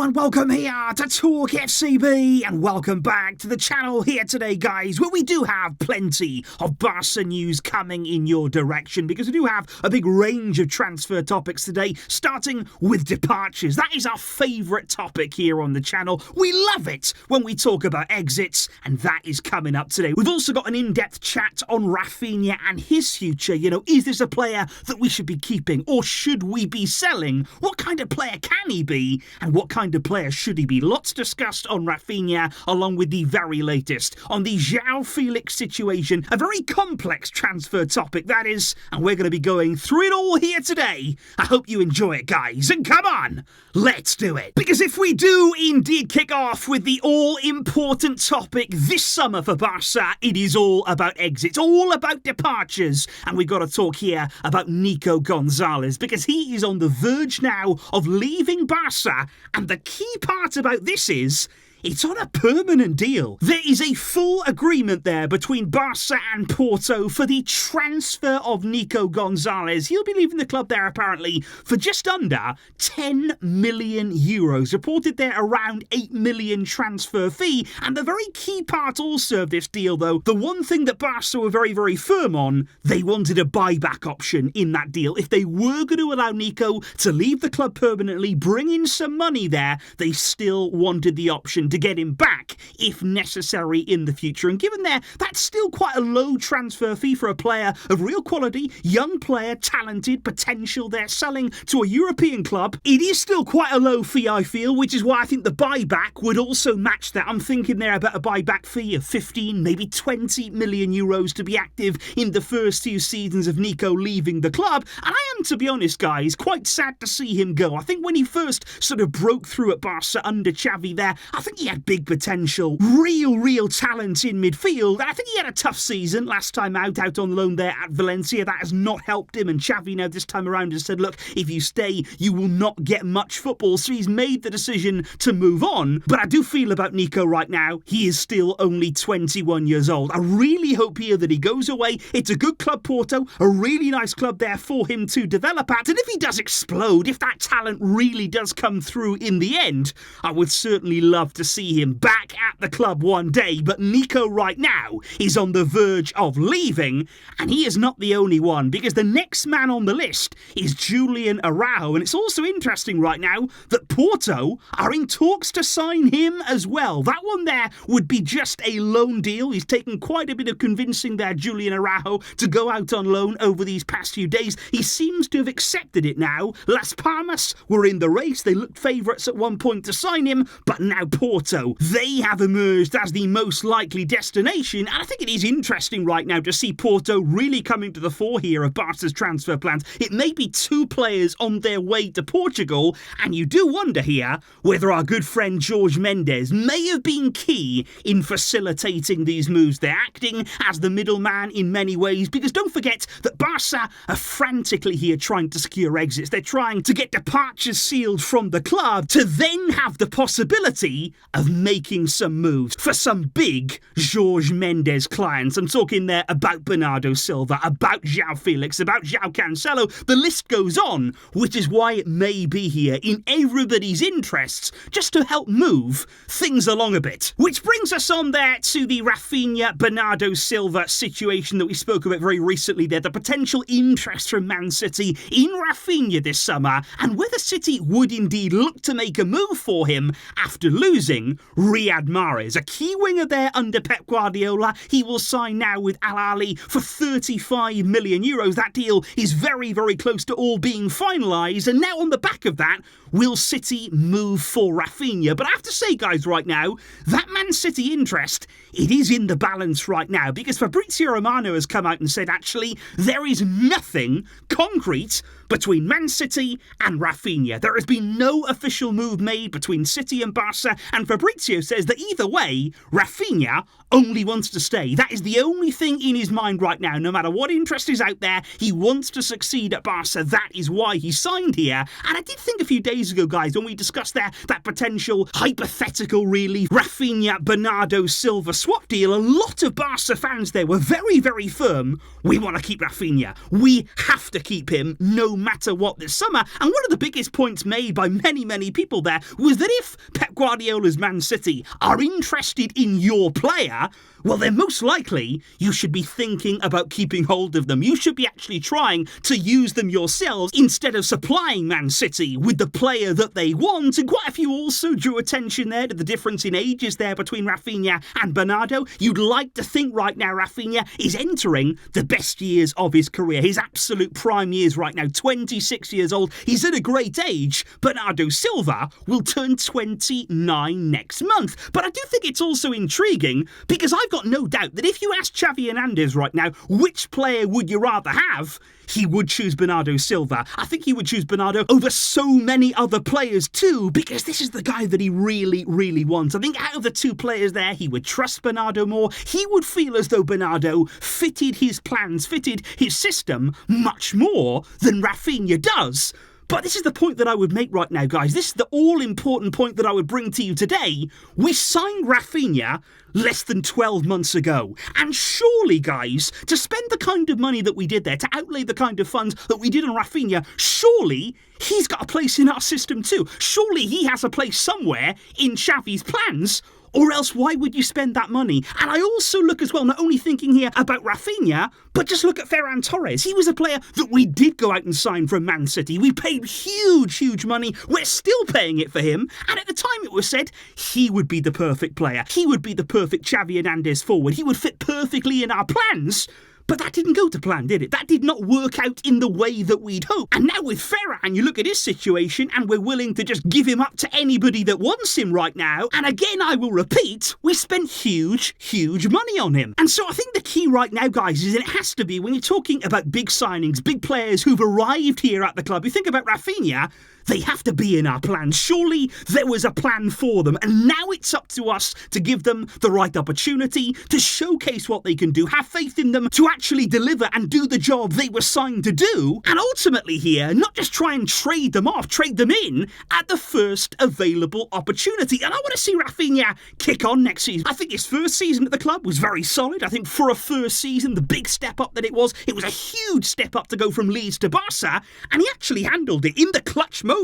and welcome here to TalkFCB, and welcome back to the channel here today, guys, where we do have plenty of Barça news coming in your direction, because we do have a big range of transfer topics today, starting with departures. That is our favourite topic here on the channel. We love it when we talk about exits, and that is coming up today. We've also got an in-depth chat on Raphinha and his future. You know, is this a player that we should be keeping, or should we be selling? What kind of player can he be? And what kind of player should he be? Lots discussed on Raphinha, along with the very latest on the Joao Felix situation. A very complex transfer topic, that is, and we're going to be going through it all here today. I hope you enjoy it, guys, and come on, let's do it. Because if we do indeed kick off with the all-important topic this summer for Barça, it is all about exits, all about departures, and we've got to talk here about Nico Gonzalez, because he is on the verge now of leaving Barça. And the key part about this is, it's on a permanent deal. There is a full agreement there between Barça and Porto for the transfer of Nico Gonzalez. He'll be leaving the club there apparently for just under 10 million euros. Reported there around 8 million transfer fee. And the very key part also of this deal, though, the one thing that Barça were very, very firm on, they wanted a buyback option in that deal. If they were going to allow Nico to leave the club permanently, bring in some money there, they still wanted the option to get him back if necessary in the future. And given that's still quite a low transfer fee for a player of real quality, young player, talented, potential, they're selling to a European club, it is still quite a low fee, I feel, which is why I think the buyback would also match that. I'm thinking there about a buyback fee of 15, maybe 20 million euros to be active in the first few seasons of Nico leaving the club. And I am, to be honest, guys, quite sad to see him go. I think when he first sort of broke through at Barca under Xavi there, I think he had big potential, real talent in midfield. And I think he had a tough season last time out on loan there at Valencia. That has not helped him, and Xavi now this time around has said, look, if you stay, you will not get much football. So he's made the decision to move on. But I do feel about Nico right now, he is still only 21 years old. I really hope here that he goes away. It's a good club, Porto, a really nice club there for him to develop at. And if he does explode, if that talent really does come through in the end, I would certainly love to see him back at the club one day. But Nico right now is on the verge of leaving, and he is not the only one, because the next man on the list is Julian Araujo. And it's also interesting right now that Porto are in talks to sign him as well. That one there would be just a loan deal. He's taken quite a bit of convincing there, Julian Araujo, to go out on loan over these past few days. He seems to have accepted it now. Las Palmas were in the race. They looked favourites at one point to sign him, but now Porto, they have emerged as the most likely destination. And I think it is interesting right now to see Porto really coming to the fore here of Barca's transfer plans. It may be two players on their way to Portugal, and you do wonder here whether our good friend Jorge Mendes may have been key in facilitating these moves. They're acting as the middleman in many ways, because don't forget that Barca are frantically here trying to secure exits. They're trying to get departures sealed from the club to then have the possibility of making some moves for some big Jorge Mendes clients. I'm talking there about Bernardo Silva, about Joao Felix, about Joao Cancelo. The list goes on, which is why it may be here in everybody's interests just to help move things along a bit. Which brings us on there to the Raphinha, Bernardo Silva situation that we spoke about very recently there. The potential interest from Man City in Raphinha this summer, and whether City would indeed look to make a move for him after losing Riyad Mahrez, a key winger there under Pep Guardiola. He will sign now with Al Ahly for 35 million euros. That deal is very close to all being finalised, and now on the back of that, will City move for Raphinha? But I have to say, guys, right now, that Man City interest, it is in the balance right now, because Fabrizio Romano has come out and said, actually, there is nothing concrete between Man City and Raphinha. There has been no official move made between City and Barca, and Fabrizio says that either way, Raphinha only wants to stay. That is the only thing in his mind right now. No matter what interest is out there, he wants to succeed at Barca. That is why he signed here. And I did think a few days days ago, guys, when we discussed that potential, hypothetical really, Raphinha, Bernardo Silva swap deal, a lot of Barca fans there were very, very firm. We want to keep Raphinha. We have to keep him no matter what this summer. And one of the biggest points made by many, many people there was that if Pep Guardiola's Man City are interested in your player, well, then most likely you should be thinking about keeping hold of them. You should be actually trying to use them yourselves instead of supplying Man City with the player that they want. And quite a few also drew attention there to the difference in ages there between Raphinha and Bernardo. You'd like to think right now Raphinha is entering the best years of his career, his absolute prime years right now, 26 years old. He's at a great age. Bernardo Silva will turn 29 next month. But I do think it's also intriguing because I've got no doubt that if you ask Xavi Hernandez right now, which player would you rather have? He would choose Bernardo Silva. I think he would choose Bernardo over so many other players too, because this is the guy that he really, really wants. I think out of the two players there, he would trust Bernardo more. He would feel as though Bernardo fitted his plans, fitted his system much more than Raphinha does. But this is the point that I would make right now, guys. This is the all-important point that I would bring to you today. We signed Raphinha less than 12 months ago. And surely, guys, to spend the kind of money that we did there, to outlay the kind of funds that we did on Raphinha, surely he's got a place in our system too. Surely he has a place somewhere in Xavi's plans. Or else, why would you spend that money? And I also look as well, not only thinking here about Raphinha, but just look at Ferran Torres. He was a player that we did go out and sign from Man City. We paid huge, huge money. We're still paying it for him. And at the time it was said he would be the perfect player. He would be the perfect Xavi Hernandez forward. He would fit perfectly in our plans. But that didn't go to plan, did it? That did not work out in the way that we'd hoped. And now with Ferran, you look at his situation and we're willing to just give him up to anybody that wants him right now. And again, I will repeat, we spent huge, huge money on him. And so I think the key right now, guys, is it has to be when you're talking about big signings, big players who've arrived here at the club. You think about Raphinha, they have to be in our plan. Surely there was a plan for them. And now it's up to us to give them the right opportunity, to showcase what they can do, have faith in them, to actually deliver and do the job they were signed to do. And ultimately here, not just try and trade them off, trade them in at the first available opportunity. And I want to see Raphinha kick on next season. I think his first season at the club was very solid. I think for a first season, the big step up that it was a huge step up to go from Leeds to Barca. And he actually handled it in the clutch moments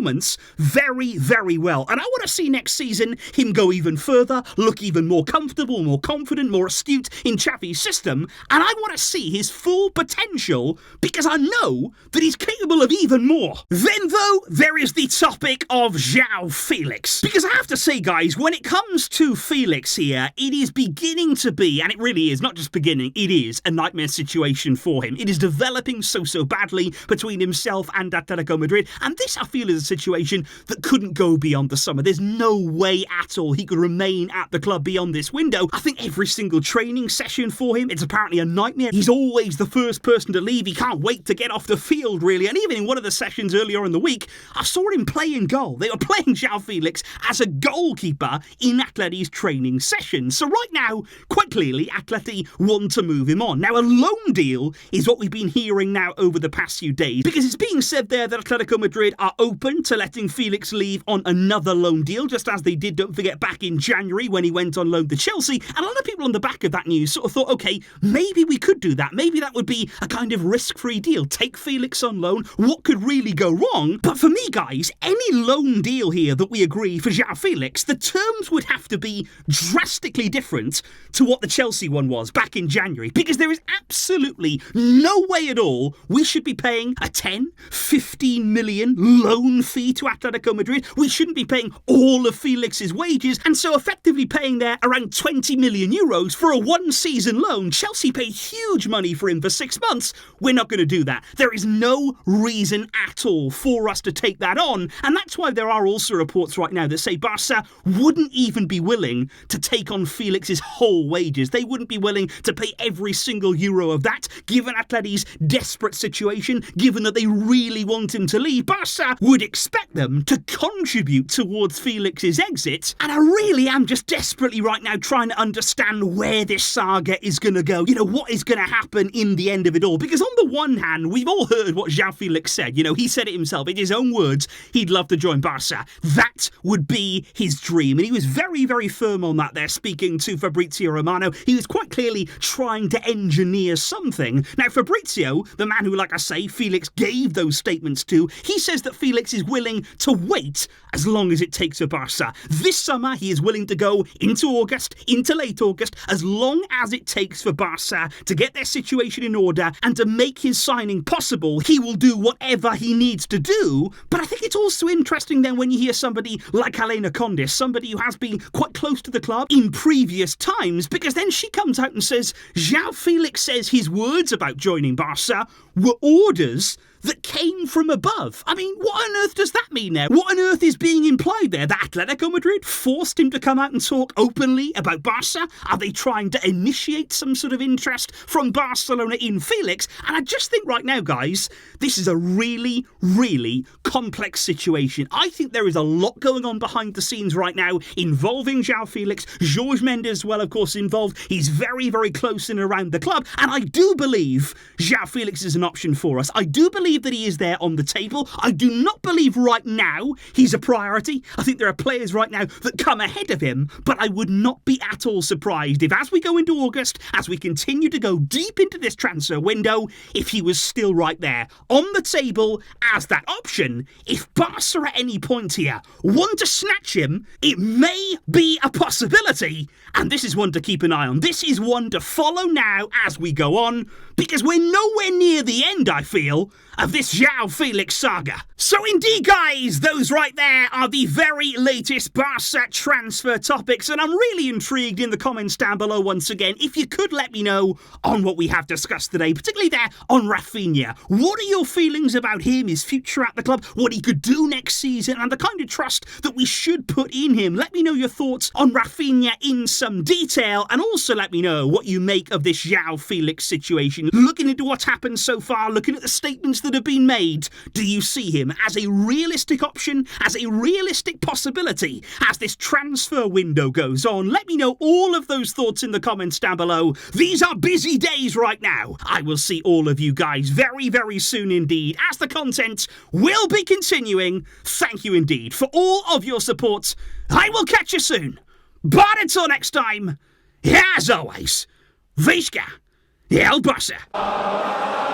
very, very well. And I want to see next season him go even further, look even more comfortable, more confident, more astute in Xavi's system. And I want to see his full potential because I know that he's capable of even more. Then though, there is the topic of Joao Felix. Because I have to say, guys, when it comes to Felix here, it is beginning to be, and it really is, not just beginning, it is a nightmare situation for him. It is developing so badly between himself and Atletico Madrid. And this, I feel, is a situation that couldn't go beyond the summer. There's no way at all he could remain at the club beyond this window. I think every single training session for him, it's apparently a nightmare. He's always the first person to leave. He can't wait to get off the field, really. And even in one of the sessions earlier in the week, I saw him play in goal. They were playing Joao Felix as a goalkeeper in Atleti's training session. So right now, quite clearly, Atleti want to move him on. Now, a loan deal is what we've been hearing now over the past few days, because it's being said there that Atletico Madrid are open to letting Felix leave on another loan deal, just as they did, don't forget, back in January when he went on loan to Chelsea. And a lot of people on the back of that news sort of thought, okay, maybe we could do that. Maybe that would be a kind of risk-free deal. Take Felix on loan. What could really go wrong? But for me, guys, any loan deal here that we agree for Joao Felix, the terms would have to be drastically different to what the Chelsea one was back in January, because there is absolutely no way at all we should be paying a 10, 15 million loan fee to Atletico Madrid. We shouldn't be paying all of Felix's wages, and so effectively paying there around 20 million euros for a one-season loan. Chelsea paid huge money for him for 6 months. We're not going to do that. There is no reason at all for us to take that on, and that's why there are also reports right now that say Barca wouldn't even be willing to take on Felix's whole wages. They wouldn't be willing to pay every single euro of that, given Atleti's desperate situation, given that they really want him to leave. Barca would expect them to contribute towards Felix's exit, and I really am just desperately right now trying to understand where this saga is going to go. You know, what is going to happen in the end of it all? Because on the one hand, we've all heard what Joao Felix said. You know, he said it himself, in his own words, he'd love to join Barça. That would be his dream. And he was very, very firm on that there, speaking to Fabrizio Romano. He was quite clearly trying to engineer something. Now, Fabrizio, the man who, like I say, Felix gave those statements to, he says that Felix is willing to wait as long as it takes for Barça. This summer, he is willing to go into August, into late August, as long as it takes for Barça to get their situation in order and to make his signing possible. He will do whatever he needs to do. But I think it's also interesting then when you hear somebody like Helena Condis, somebody who has been quite close to the club in previous times, because then she comes out and says, Joao Felix says his words about joining Barça were orders that came from above. I mean, what on earth does that mean there? What on earth is being implied there? That Atletico Madrid forced him to come out and talk openly about Barça? Are they trying to initiate some sort of interest from Barcelona in Felix? And I just think right now, guys, this is a really, really complex situation. I think there is a lot going on behind the scenes right now involving Joao Felix. Jorge Mendes, well, of course, involved. He's very, very close in and around the club. And I do believe Joao Felix is an option for us. I do believe that he is there on the table. I do not believe right now he's a priority. I think there are players right now that come ahead of him, but I would not be at all surprised if, as we go into August, as we continue to go deep into this transfer window, if he was still right there on the table as that option. If Barca at any point here want to snatch him, it may be a possibility, and this is one to keep an eye on. This is one to follow now as we go on, because we're nowhere near the end, I feel, of this Joao Felix saga. So indeed, guys, those right there are the very latest Barca transfer topics, and I'm really intrigued in the comments down below once again if you could let me know on what we have discussed today, particularly there on Raphinha. What are your feelings about him, his future at the club, what he could do next season, and the kind of trust that we should put in him? Let me know your thoughts on Raphinha in some detail, and also let me know what you make of this Joao Felix situation. Looking into what's happened so far, looking at the statements that have been made, do you see him as a realistic option, as a realistic possibility as this transfer window goes on? Let me know all of those thoughts in the comments down below. These are busy days right now. I will see all of you guys very, very soon indeed, as the content will be continuing. Thank you indeed for all of your support. I will catch you soon. But until next time, as always, Visca El Barça.